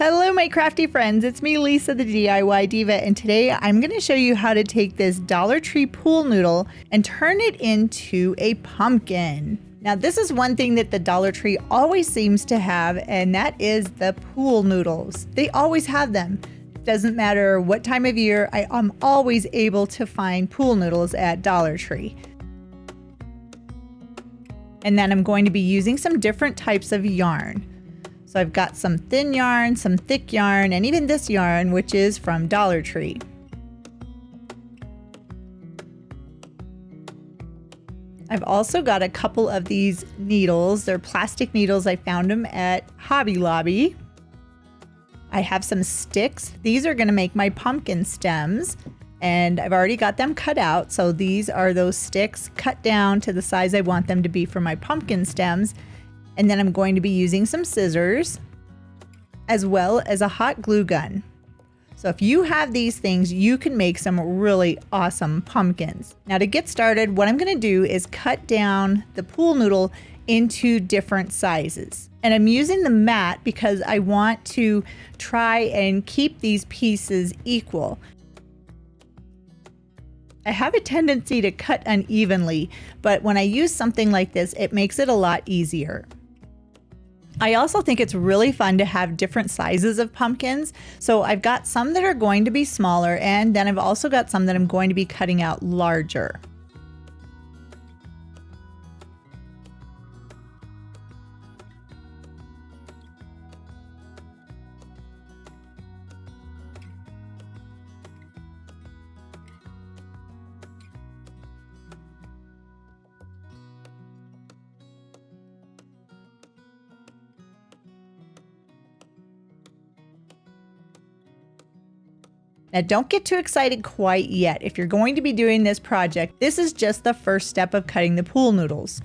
Hello my crafty friends, it's me Lisa the DIY Diva, and today I'm going to show you how to take this Dollar Tree pool noodle and turn it into a pumpkin. Now this is one thing that the Dollar Tree always seems to have, and that is the pool noodles. They always have them. Doesn't matter what time of year, I am always able to find pool noodles at Dollar Tree. And then I'm going to be using some different types of yarn. So I've got some thin yarn, some thick yarn, and even this yarn, which is from Dollar Tree. I've also got a couple of these needles. They're plastic needles. I found them at Hobby Lobby. I have some sticks. These are going to make my pumpkin stems, and I've already got them cut out. So these are those sticks cut down to the size I want them to be for my pumpkin stems. And then I'm going to be using some scissors as well as a hot glue gun. So if you have these things, you can make some really awesome pumpkins. Now to get started, what I'm going to do is cut down the pool noodle into different sizes. And I'm using the mat because I want to try and keep these pieces equal. I have a tendency to cut unevenly, but when I use something like this, it makes it a lot easier. I also think it's really fun to have different sizes of pumpkins. So I've got some that are going to be smaller, and then I've also got some that I'm going to be cutting out larger. Now don't get too excited quite yet. If you're going to be doing this project, this is just the first step of cutting the pool noodles.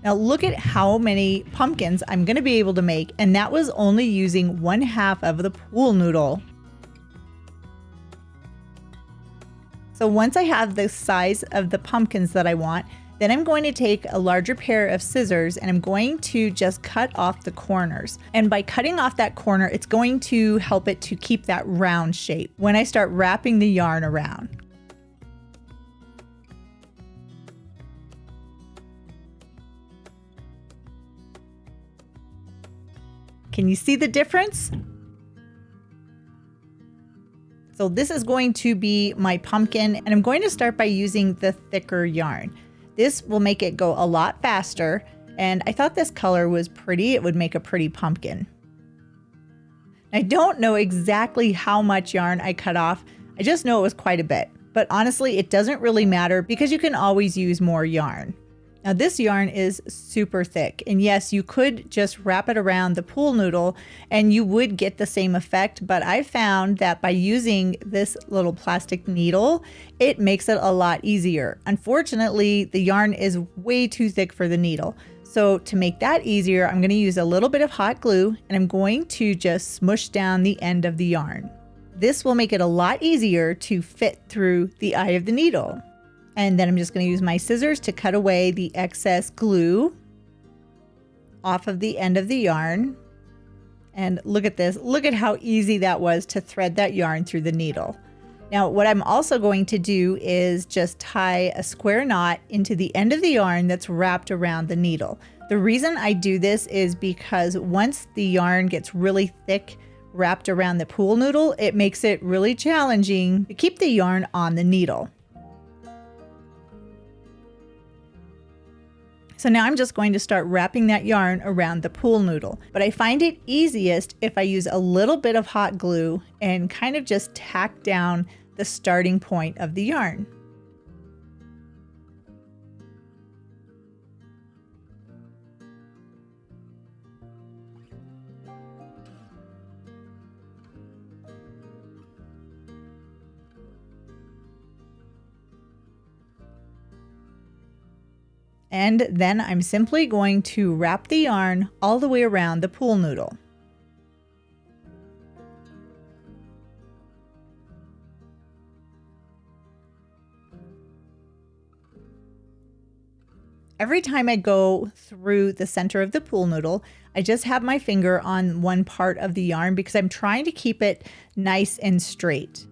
Now look at how many pumpkins I'm going to be able to make, and that was only using 1/2 of the pool noodle. So once I have the size of the pumpkins that I want, then I'm going to take a larger pair of scissors and I'm going to just cut off the corners. And by cutting off that corner, it's going to help it to keep that round shape when I start wrapping the yarn around. Can you see the difference? So this is going to be my pumpkin, and I'm going to start by using the thicker yarn. This will make it go a lot faster, and I thought this color was pretty. It would make a pretty pumpkin. I don't know exactly how much yarn I cut off. I just know it was quite a bit, but honestly, it doesn't really matter because you can always use more yarn. Now this yarn is super thick, and yes, you could just wrap it around the pool noodle and you would get the same effect, but I found that by using this little plastic needle, it makes it a lot easier. Unfortunately, the yarn is way too thick for the needle. So to make that easier, I'm going to use a little bit of hot glue, and I'm going to just smush down the end of the yarn. This will make it a lot easier to fit through the eye of the needle. And then I'm just going to use my scissors to cut away the excess glue off of the end of the yarn. And look at this. Look at how easy that was to thread that yarn through the needle. Now, what I'm also going to do is just tie a square knot into the end of the yarn that's wrapped around the needle. The reason I do this is because once the yarn gets really thick wrapped around the pool noodle, it makes it really challenging to keep the yarn on the needle. So now I'm just going to start wrapping that yarn around the pool noodle. But I find it easiest if I use a little bit of hot glue and kind of just tack down the starting point of the yarn. And then I'm simply going to wrap the yarn all the way around the pool noodle. Every time I go through the center of the pool noodle, I just have my finger on one part of the yarn because I'm trying to keep it nice and straight.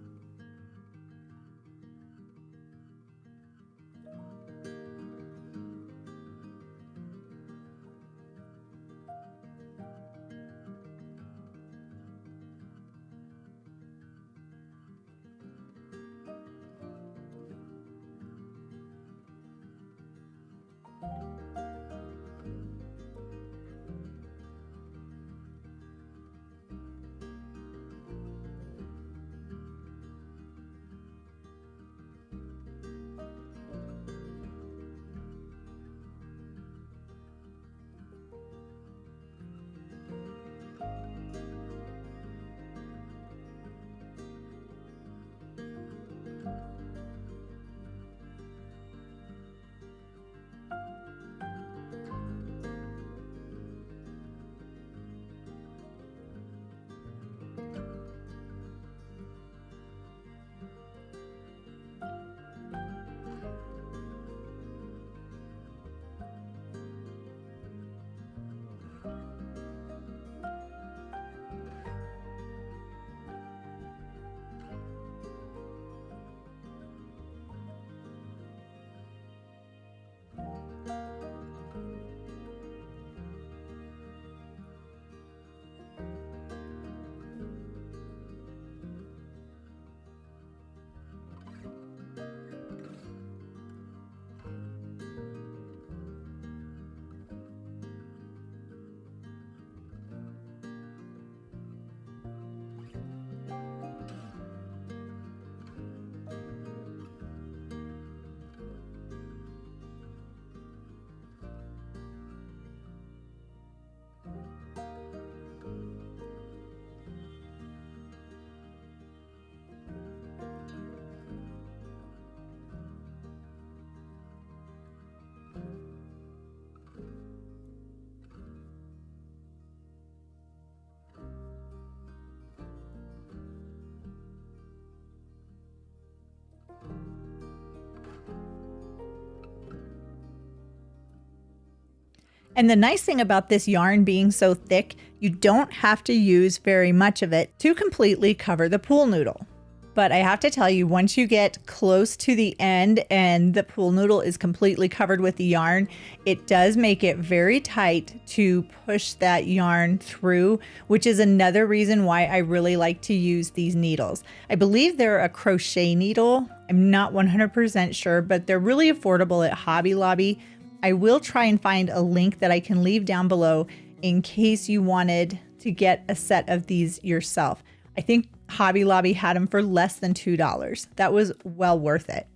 And the nice thing about this yarn being so thick, you don't have to use very much of it to completely cover the pool noodle. But I have to tell you, once you get close to the end and the pool noodle is completely covered with the yarn, it does make it very tight to push that yarn through, which is another reason why I really like to use these needles. I believe they're a crochet needle. I'm not 100% sure, but they're really affordable at Hobby Lobby. I will try and find a link that I can leave down below in case you wanted to get a set of these yourself. I think Hobby Lobby had them for less than $2. That was well worth it.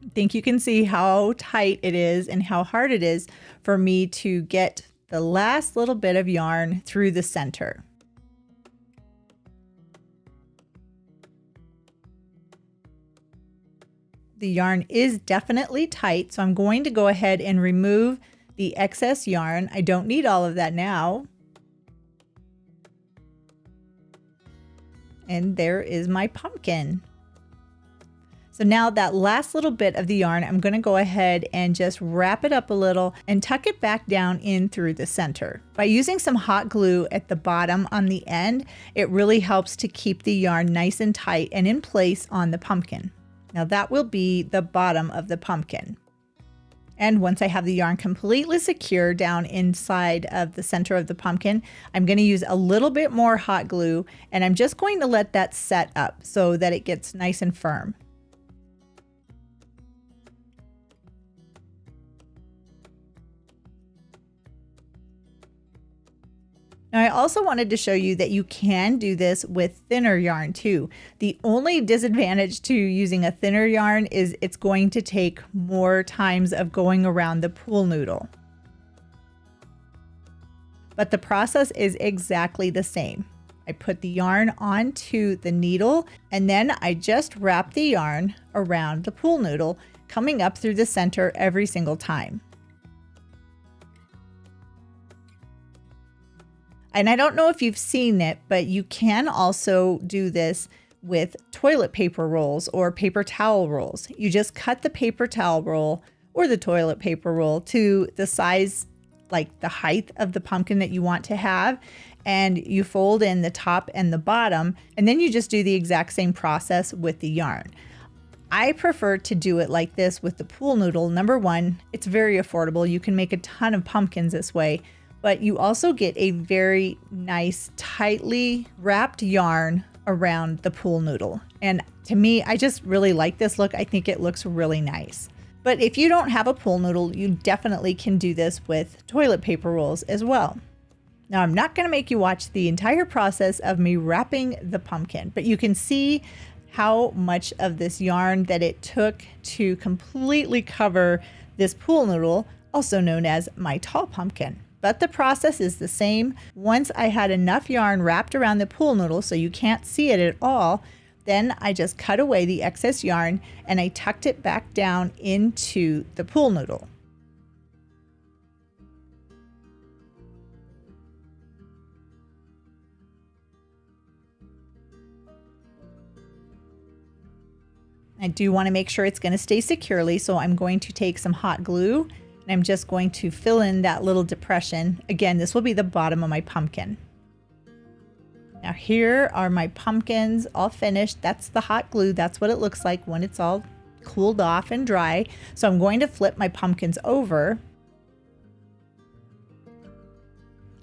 I think you can see how tight it is and how hard it is for me to get the last little bit of yarn through the center. The yarn is definitely tight, so I'm going to go ahead and remove the excess yarn. I don't need all of that now. And there is my pumpkin. So now that last little bit of the yarn, I'm going to go ahead and just wrap it up a little and tuck it back down in through the center. By using some hot glue at the bottom on the end, it really helps to keep the yarn nice and tight and in place on the pumpkin. Now that will be the bottom of the pumpkin. And once I have the yarn completely secure down inside of the center of the pumpkin, I'm going to use a little bit more hot glue, and I'm just going to let that set up so that it gets nice and firm. Now I also wanted to show you that you can do this with thinner yarn too. The only disadvantage to using a thinner yarn is it's going to take more times of going around the pool noodle. But the process is exactly the same. I put the yarn onto the needle and then I just wrap the yarn around the pool noodle, coming up through the center every single time. And I don't know if you've seen it, but you can also do this with toilet paper rolls or paper towel rolls. You just cut the paper towel roll or the toilet paper roll to the size like the height of the pumpkin that you want to have, and you fold in the top and the bottom, and then you just do the exact same process with the yarn. I prefer to do it like this with the pool noodle. Number one, it's very affordable. You can make a ton of pumpkins this way, but you also get a very nice, tightly wrapped yarn around the pool noodle. And to me, I just really like this look. I think it looks really nice. But if you don't have a pool noodle, you definitely can do this with toilet paper rolls as well. Now, I'm not going to make you watch the entire process of me wrapping the pumpkin, but you can see how much of this yarn that it took to completely cover this pool noodle, also known as my tall pumpkin. But the process is the same. Once I had enough yarn wrapped around the pool noodle so you can't see it at all, then I just cut away the excess yarn and I tucked it back down into the pool noodle. I do want to make sure it's going to stay securely, so I'm going to take some hot glue and I'm just going to fill in that little depression. Again, this will be the bottom of my pumpkin. Now here are my pumpkins all finished. That's the hot glue. That's what it looks like when it's all cooled off and dry. So I'm going to flip my pumpkins over.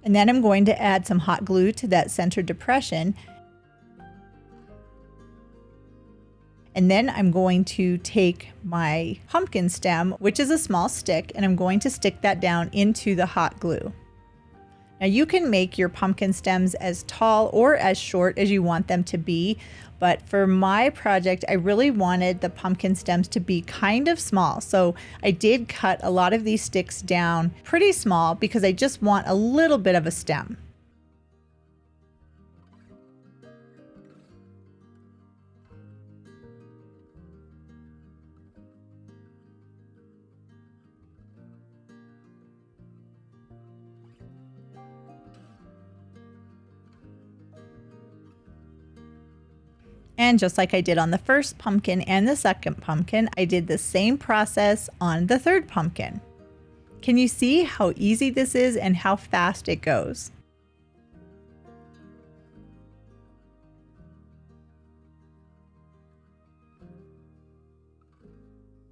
And then I'm going to add some hot glue to that center depression. And then I'm going to take my pumpkin stem, which is a small stick, and I'm going to stick that down into the hot glue. Now you can make your pumpkin stems as tall or as short as you want them to be, but for my project, I really wanted the pumpkin stems to be kind of small. So I did cut a lot of these sticks down pretty small because I just want a little bit of a stem. And just like I did on the first pumpkin and the second pumpkin, I did the same process on the third pumpkin. Can you see how easy this is and how fast it goes?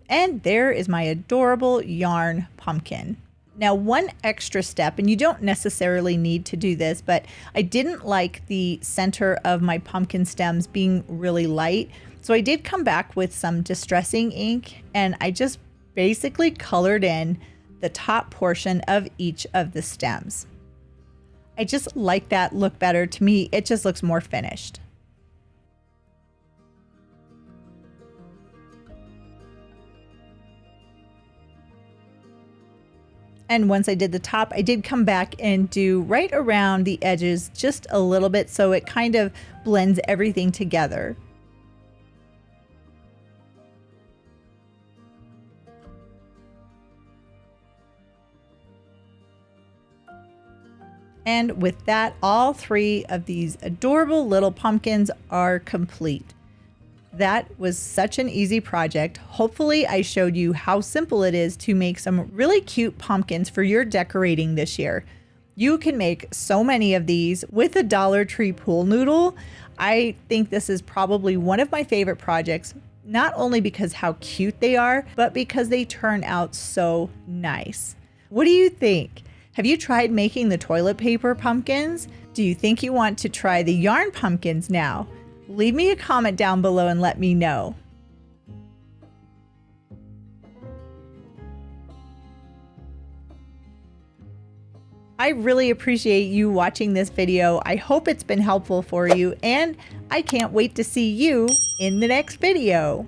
And there is my adorable yarn pumpkin. Now, one extra step, and you don't necessarily need to do this, but I didn't like the center of my pumpkin stems being really light. So I did come back with some distressing ink and I just basically colored in the top portion of each of the stems. I just like that look better. To me, it just looks more finished. And once I did the top, I did come back and do right around the edges just a little bit so it kind of blends everything together. And with that, all three of these adorable little pumpkins are complete. That was such an easy project. Hopefully I showed you how simple it is to make some really cute pumpkins for your decorating this year. You can make so many of these with a Dollar Tree Pool Noodle. I think this is probably one of my favorite projects, not only because how cute they are, but because they turn out so nice. What do you think? Have you tried making the toilet paper pumpkins? Do you think you want to try the yarn pumpkins now? Leave me a comment down below and let me know. I really appreciate you watching this video. I hope it's been helpful for you, and I can't wait to see you in the next video.